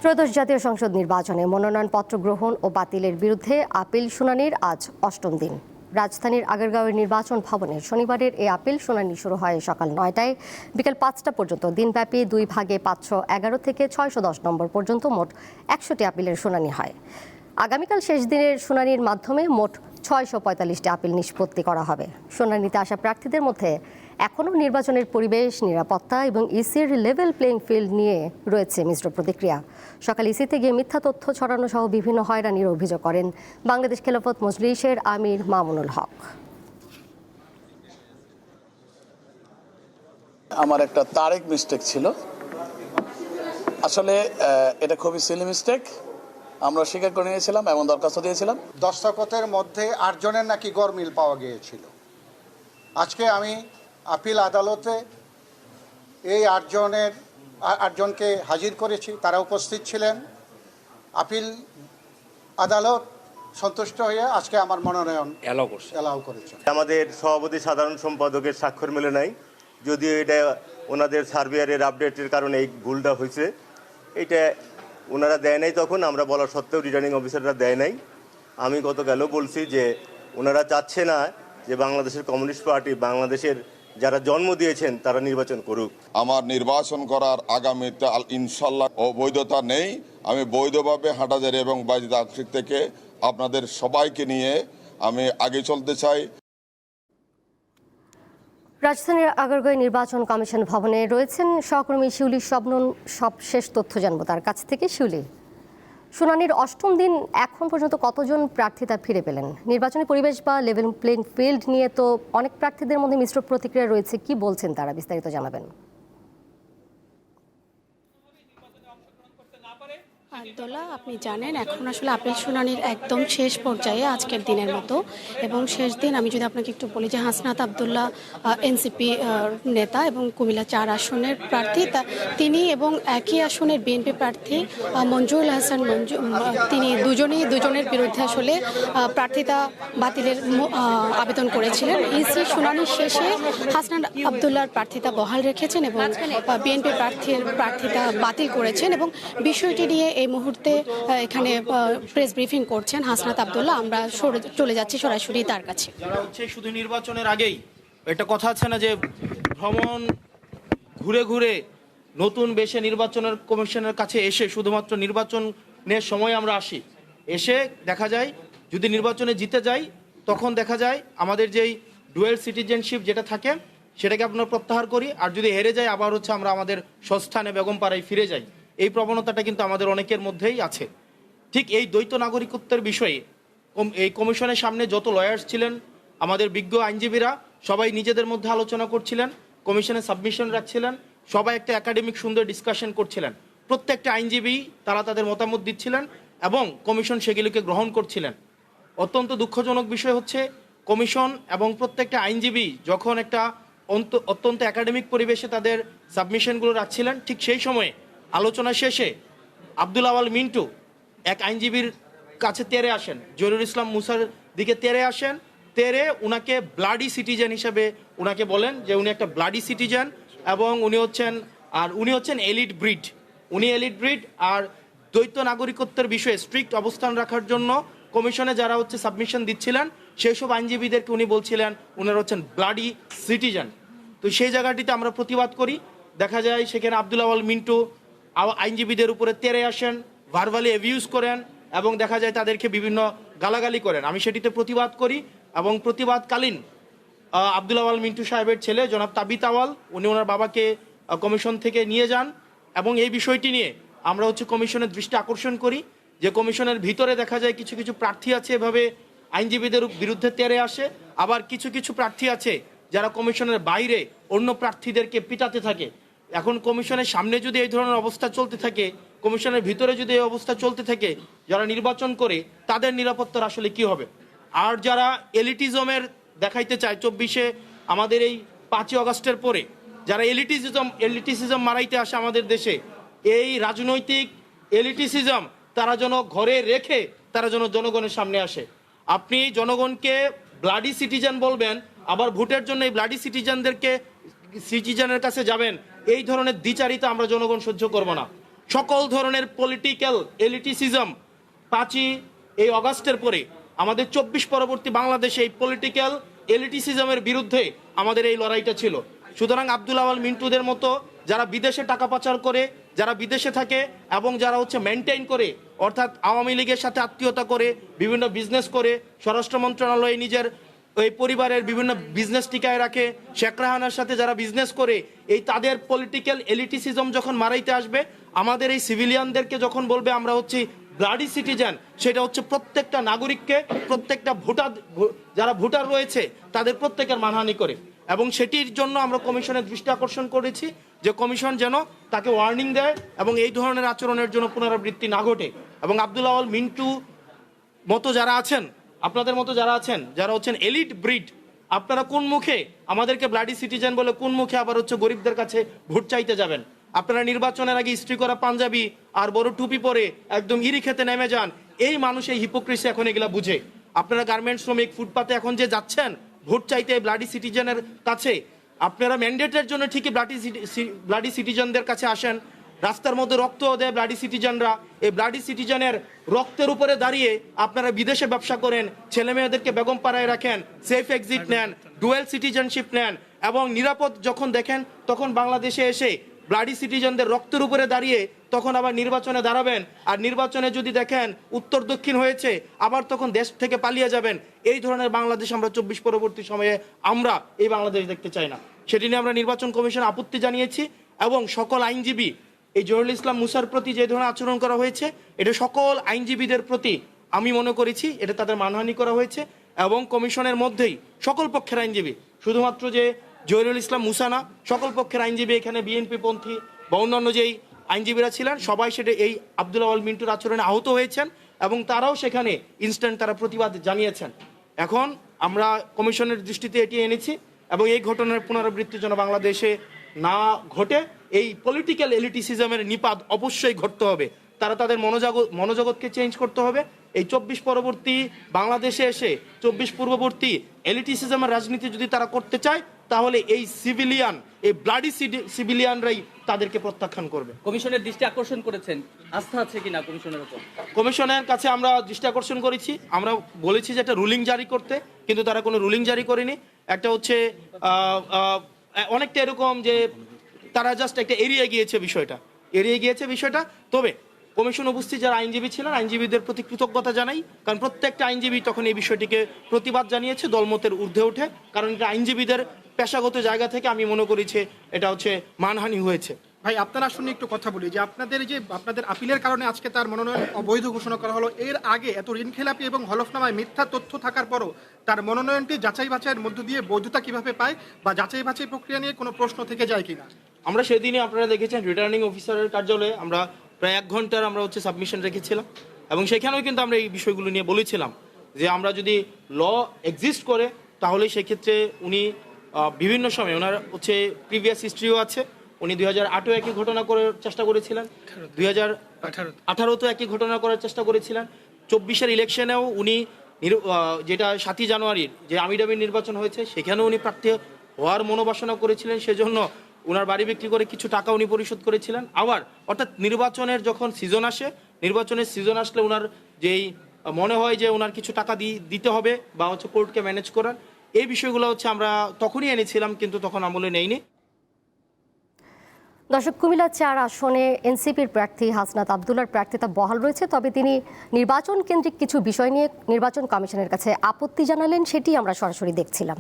ত্রয়োদশ জাতীয় সংসদ নির্বাচনে মনোনয়নপত্র গ্রহণ ও বাতিলের বিরুদ্ধে আপিল শুনানির আজ অষ্টম দিন। রাজধানীর আগারগাঁওয়ের নির্বাচন ভবনে শনিবারের এই আপিল শুনানি শুরু হয় সকাল ৯টায়। বিকেল ৫টা পর্যন্ত দিনব্যাপী ২ ভাগে ৫১১ থেকে ৬১০ নম্বর পর্যন্ত মোট ১০০টি আপিলের শুনানি হয়। আগামীকাল শেষ দিনের শুনানির মাধ্যমে মোট ৬৪৫টি আপিল নিষ্পত্তি করা হবে। শুনানিতে আসা প্রার্থীদের মধ্যে এখনও নির্বাচনের পরিবেশ, নিরাপত্তা এবং ইসির লেভেল প্লেইং ফিল্ড নিয়ে রয়েছে মিশ্র প্রতিক্রিয়া। সকালে ইসিতে গিয়ে মিথ্যা তথ্য ছড়ানো সহ বিভিন্ন হয়রানির অভিযোগ করেন বাংলাদেশ খেলাফত মজলিসের আমির মামুনুল হক। আমার একটা তারিখ মিস্টেক ছিল, আসলে এটা খুবই সিলি মিস্টেক। আমরা স্বীকার করে নিয়েছিলাম এবং দরখাস্ত দিয়েছিলাম। দস্তখতের মধ্যে ৮ জনের নাকি গরমিল পাওয়া গিয়েছিল। আজকে আমি আপিল আদালতে এই ৮ জনকে হাজির করেছি, তারা উপস্থিত ছিলেন। আপিল আদালত সন্তুষ্ট হয়ে আজকে আমার মনোনয়ন এলাও করেছে। আমাদের সভাপতি সাধারণ সম্পাদকের স্বাক্ষর মেলে নাই, যদিও এটা ওনাদের সার্ভেয়ারের আপডেটের কারণে এই ভুলটা হয়েছে। এটা ওনারা দেয় নাই, তখন আমরা বলা সত্ত্বেও রিটার্নিং অফিসাররা দেয় নাই। আমি গতকালও বলছি যে ওনারা চাচ্ছে না যে বাংলাদেশের কমিউনিস্ট পার্টি, বাংলাদেশের যারা জন্ম দিয়েছেন তারা নির্বাচন করুক। আমার নির্বাচন করার আগামীতে ইনশাল্লাহ অবৈধতা নেই। আমি বৈধভাবে হাঁটাজারি এবং বাইজিদ আংশিক থেকে আপনাদের সবাইকে নিয়ে আমি আগে চলতে চাই। রাজধানীর আগারগাঁও নির্বাচন কমিশন ভবনে রয়েছেন সহকর্মী শিউলি শবনম। সব শেষ তথ্য জানবো তার কাছ থেকে। শিউলি, শুনানির অষ্টম দিন, এখন পর্যন্ত কতজন প্রার্থিতা ফিরে পেলেন? নির্বাচনী পরিবেশ বা লেভেল প্লেইং ফিল্ড নিয়ে তো অনেক প্রার্থীদের মধ্যে মিশ্র প্রতিক্রিয়া রয়েছে, কি বলছেন তারা, বিস্তারিত জানাবেন। আব্দুল্লাহ, আপনি জানেন এখন আসলে আপিল শুনানির একদম শেষ পর্যায়ে আজকের দিনের মতো, এবং শেষ দিন আমি যদি আপনাকে একটু বলি যে হাসনাত আব্দুল্লাহ এনসিপি নেতা এবং কুমিল্লা ৪ আসনের প্রার্থী, তিনি এবং একই আসনের বিএনপি প্রার্থী মঞ্জুরুল হাসান তিনি দুজনের বিরুদ্ধে আসলে প্রার্থিতা বাতিলের আবেদন করেছিলেন। ইসি শুনানির শেষে হাসনাত আব্দুল্লাহর প্রার্থিতা বহাল রেখেছেন এবং বিএনপি প্রার্থিতা বাতিল করেছেন, এবং বিষয়টি নিয়ে এই মুহূর্তে এখানে প্রেস ব্রিফিং করছেন হাসনাত আব্দুল্লাহ। আমরা চলে যাচ্ছি সরাসরি তার কাছে। যারা হচ্ছে শুধু নির্বাচনের আগেই একটা কথা আছে না যে ভ্রমণ ঘুরে ঘুরে নতুন বেশে নির্বাচনের কমিশনের কাছে এসে শুধুমাত্র নির্বাচনের সময় আমরা আসি, এসে দেখা যায় যদি নির্বাচনে জিতে যাই তখন দেখা যায় আমাদের যেই ডুয়েল সিটিজেনশিপ যেটা থাকে সেটাকে আপনার প্রত্যাহার করি, আর যদি হেরে যাই আবার হচ্ছে আমরা আমাদের স্বস্থানে বেগমপাড়ায় ফিরে যাই। এই প্রবণতাটা কিন্তু আমাদের অনেকের মধ্যেই আছে। ঠিক এই দ্বৈত নাগরিকত্বের বিষয়ে এই কমিশনের সামনে যত লয়ার্স ছিলেন, আমাদের বিজ্ঞ আইনজীবীরা সবাই নিজেদের মধ্যে আলোচনা করছিলেন, কমিশনে সাবমিশন রাখছিলেন, সবাই একটা একাডেমিক সুন্দর ডিসকাশন করছিলেন। প্রত্যেকটা আইনজীবী তারা তাদের মতামত দিচ্ছিলেন এবং কমিশন সেগুলিকে গ্রহণ করছিলেন। অত্যন্ত দুঃখজনক বিষয় হচ্ছে কমিশন এবং প্রত্যেকটা আইনজীবী যখন একটা অত্যন্ত একাডেমিক পরিবেশে তাদের সাবমিশনগুলো রাখছিলেন, ঠিক সেই সময়ে আলোচনা শেষে আব্দুল আওয়াল মিন্টু এক আইনজীবীর কাছে তেরে আসেন, জহিরুল ইসলাম মুসার দিকে তেরে আসেন, তেরে উনাকে ব্লাডি সিটিজেন হিসেবে উনাকে বলেন যে উনি একটা ব্লাডি সিটিজেন এবং উনি হচ্ছেন এলিট ব্রিড। উনি এলিট ব্রিড আর দ্বৈত নাগরিকত্বের বিষয়ে স্ট্রিক্ট অবস্থান রাখার জন্য কমিশনে যারা হচ্ছে সাবমিশন দিচ্ছিলেন সেই সব আইনজীবীদেরকে উনি বলছিলেন উনারা হচ্ছেন ব্লাডি সিটিজেন। তো সেই জায়গাটিতে আমরা প্রতিবাদ করি। দেখা যায় সেখানে আব্দুল আওয়াল মিন্টু আইনজীবীদের উপরে তেরে আসেন, ভার্বালি অ্যাবিউজ করেন এবং দেখা যায় তাদেরকে বিভিন্ন গালাগালি করেন। আমি সেটিতে প্রতিবাদ করি এবং প্রতিবাদকালীন আব্দুল আওয়াল মিন্টু সাহেবের ছেলে জনাব তাবিত আওয়াল উনি ওনার বাবাকে কমিশন থেকে নিয়ে যান এবং এই বিষয়টি নিয়ে আমরা হচ্ছে কমিশনের দৃষ্টি আকর্ষণ করি যে কমিশনের ভিতরে দেখা যায় কিছু কিছু প্রার্থী আছে এভাবে আইনজীবীদের বিরুদ্ধে তেরে আসে, আবার কিছু কিছু প্রার্থী আছে যারা কমিশনের বাইরে অন্য প্রার্থীদেরকে পিটাতে থাকে। এখন কমিশনের সামনে যদি এই ধরনের অবস্থা চলতে থাকে, কমিশনের ভিতরে যদি এই অবস্থা চলতে থাকে, যারা নির্বাচন করে তাদের নিরাপত্তার আসলে কি হবে? আর যারা এলিটিজমের দেখাইতে চায় 24-এ আমাদের এই 5ই আগস্টের পরে যারা এলিটিসিজম মারাইতে আসে আমাদের দেশে, এই রাজনৈতিক এলিটিসিজম তারা যেন ঘরে রেখে তারা যেন জনগণের সামনে আসে। আপনি জনগণকে ব্লাডি সিটিজেন বলবেন, আবার ভোটের জন্য এই ব্লাডি সিটিজেনের কাছে যাবেন, এই ধরনের দ্বিচারিতা আমরা জনগণ সহ্য করব না। সকল ধরনের পলিটিক্যাল এলিটিসিজম 5ই এই অগাস্টের পরে আমাদের 24 পরবর্তী বাংলাদেশে এই পলিটিক্যাল এলিটিসিজমের বিরুদ্ধে আমাদের এই লড়াইটা ছিল। সুতরাং আব্দুল আওয়াল মিন্টুদের মতো যারা বিদেশে টাকা পাচার করে, যারা বিদেশে থাকে এবং যারা মেনটেইন করে, অর্থাৎ আওয়ামী লীগের সাথে আত্মীয়তা করে, বিভিন্ন বিজনেস করে, স্বরাষ্ট্র মন্ত্রণালয়ে নিজের ওই পরিবারের বিভিন্ন বিজনেস টিকায় রাখে, শেখ রাহানার সাথে যারা বিজনেস করে, এই তাদের পলিটিক্যাল এলিটিসিজম যখন মারাইতে আসবে, আমাদের এই সিভিলিয়ানদেরকে যখন বলবে আমরা হচ্ছে ব্লাডি সিটিজেন, সেটা হচ্ছে প্রত্যেকটা নাগরিককে, প্রত্যেকটা যারা ভোটার রয়েছে তাদের প্রত্যেকের মানহানি করে। এবং সেটির জন্য আমরা কমিশনের দৃষ্টি আকর্ষণ করেছি যে কমিশন যেন তাকে ওয়ার্নিং দেয় এবং এই ধরনের আচরণের জন্য পুনরাবৃত্তি না ঘটে। এবং আব্দুল আওয়াল মিন্টু মতো যারা আছেন, আপনাদের মতো যারা আছেন, যারা হচ্ছেন এলিট ব্রিড, আপনারা কোন মুখে আমাদেরকে ব্লাডি সিটিজেন বলে কোন মুখে আবার গরিবদের কাছে ভোট চাইতে যাবেন? আপনারা নির্বাচনের আগে ইস্ত্রি করা পাঞ্জাবি আর বড় টুপি পরে একদম ইরি খেতে নেমে যান। এই মানুষ এই হিপোক্রেসি এখন এগুলা বুঝে। আপনারা গার্মেন্টস শ্রমিক ফুটপাতে এখন যে যাচ্ছেন ভোট চাইতে ব্লাডি সিটিজেনের কাছে, আপনারা ম্যান্ডেটের জন্য ঠিকই ব্লাডি সিটিজেনদের কাছে আসেন। রাস্তার মধ্যে রক্ত দেয় ব্লাডি সিটিজেনরা। এই ব্লাডি সিটিজেনের রক্তের উপরে দাঁড়িয়ে আপনারা বিদেশে ব্যবসা করেন, ছেলে মেয়েদেরকে বেগম পাড়ায় রাখেন, সেফ এক্সিট নেন, ডুয়েল সিটিজেনশিপ নেন এবং নিরাপদ যখন দেখেন তখন বাংলাদেশে এসে ব্লাডি সিটিজেনদের রক্তের উপরে দাঁড়িয়ে তখন আবার নির্বাচনে দাঁড়াবেন। আর নির্বাচনে যদি দেখেন উত্তর দক্ষিণ হয়েছে, আবার তখন দেশ থেকে পালিয়ে যাবেন। এই ধরনের বাংলাদেশ আমরা 24 পরবর্তী সময়ে আমরা এই বাংলাদেশ দেখতে চাই না। সেটি নিয়ে আমরা নির্বাচন কমিশন আপত্তি জানিয়েছি এবং সকল আইনজীবী, এই জহুরুল ইসলাম মুসার প্রতি যে ধরনের আচরণ করা হয়েছে, এটা সকল আইনজীবীদের প্রতি আমি মনে করেছি এটা তাদের মানহানি করা হয়েছে। এবং কমিশনের মধ্যেই সকল পক্ষের আইনজীবী, শুধুমাত্র যে জহুরুল ইসলাম মুসা না, সকল পক্ষের আইনজীবী, এখানে বিএনপি পন্থী বা অন্যান্য যেই আইনজীবীরা ছিলেন সবাই সেটা এই আব্দুল আওয়াল মিন্টুর আচরণে আহত হয়েছেন এবং তারাও সেখানে ইনস্ট্যান্ট তারা প্রতিবাদ জানিয়েছেন। এখন আমরা কমিশনের দৃষ্টিতে এটি এনেছি এবং এই ঘটনার পুনরাবৃত্তি যেন বাংলাদেশে না ঘটে, এই পলিটিক্যাল এলিটিসিজমের নিপাত অবশ্যই ঘটতে হবে। তারা তাদের মনোজগৎকে চেঞ্জ করতে হবে। এই 24 পরবর্তী বাংলাদেশে এসে 24 পূর্ববর্তী এলিটিসিজমের রাজনীতি যদি তারা করতে চায় তাহলে এই সিভিলিয়ান, এই ব্লাডি সিভিলিয়ানরাই তাদেরকে প্রত্যাখ্যান করবে। কমিশনের দৃষ্টি আকর্ষণ করেছেন, আস্থা আছে কিনা কমিশনের উপর? কমিশনের কাছে আমরা দৃষ্টি আকর্ষণ করেছি, আমরা বলেছি যে একটা রুলিং জারি করতে, কিন্তু তারা কোনো রুলিং জারি করেনি। একটা অনেকটা এরকম যে তারা জাস্ট একটা এড়িয়ে গিয়েছে বিষয়টা। তবে কমিশন উপস্থিত যারা আইনজীবী ছিলেন, আইনজীবীদের প্রতি কৃতজ্ঞতা জানাই, কারণ প্রত্যেকটা আইনজীবী তখন এই বিষয়টিকে প্রতিবাদ জানিয়েছে দলমতের ঊর্ধ্বে উঠে। কারণ এটা আইনজীবীদের পেশাগত জায়গা থেকে আমি মনে করেছি এটা মানহানি হয়েছে। ভাই, আপনারা শুনে একটু কথা বলি যে আপনাদের আপিলের কারণে আজকে তার মনোনয়ন অবৈধ ঘোষণা করা হলো। এর আগে এত ঋণখেলাপি এবং হলফনামায় মিথ্যা তথ্য থাকার পরও তার মনোনয়নটি যাচাই বাছাইয়ের মধ্য দিয়ে বৈধতা কিভাবে পায় বা যাচাই বাছাই প্রক্রিয়া নিয়ে কোনো প্রশ্ন থেকে যায় কিনা? আমরা সেদিনই আপনারা দেখেছেন রিটার্নিং অফিসারের কার্যালয়ে আমরা প্রায় 1 ঘন্টার আমরা সাবমিশন রেখেছিলাম এবং সেখানেও কিন্তু আমরা এই বিষয়গুলো নিয়ে বলেছিলাম যে আমরা যদি ল এক্সিস্ট করে তাহলে সেক্ষেত্রে উনি বিভিন্ন সময় ওনার প্রিভিয়াস হিস্ট্রিও আছে। উনি 2008 একই ঘটনা করার চেষ্টা করেছিলেন, 2018 একই ঘটনা করার চেষ্টা করেছিলেন, 24-এর ইলেকশনেও উনি যেটা 7ই জানুয়ারির যে আমিডামি নির্বাচন হয়েছে সেখানেও উনি প্রার্থী হওয়ার মনোবাসনা করেছিলেন। সেজন্য ওনার বাড়ি বিক্রি করে কিছু টাকা উনি পরিশোধ করেছিলেন। আবার অর্থাৎ নির্বাচনের যখন সিজন আসে, নির্বাচনের সিজন আসলে ওনার যেই মনে হয় যে ওনার কিছু টাকা দিতে হবে বা কোর্টকে ম্যানেজ করার, এই বিষয়গুলো আমরা তখনই এনেছিলাম, কিন্তু তখন আমলে নেইনি। দর্শক, কুমিল্লা 4 আসনে এনসিপির প্রার্থী হাসনাত আবদুল্লার প্রার্থিতা বহাল রয়েছে, তবে তিনি নির্বাচন কেন্দ্রিক কিছু বিষয় নিয়ে নির্বাচন কমিশনের কাছে আপত্তি জানালেন, সেটি আমরা সরাসরি দেখছিলাম।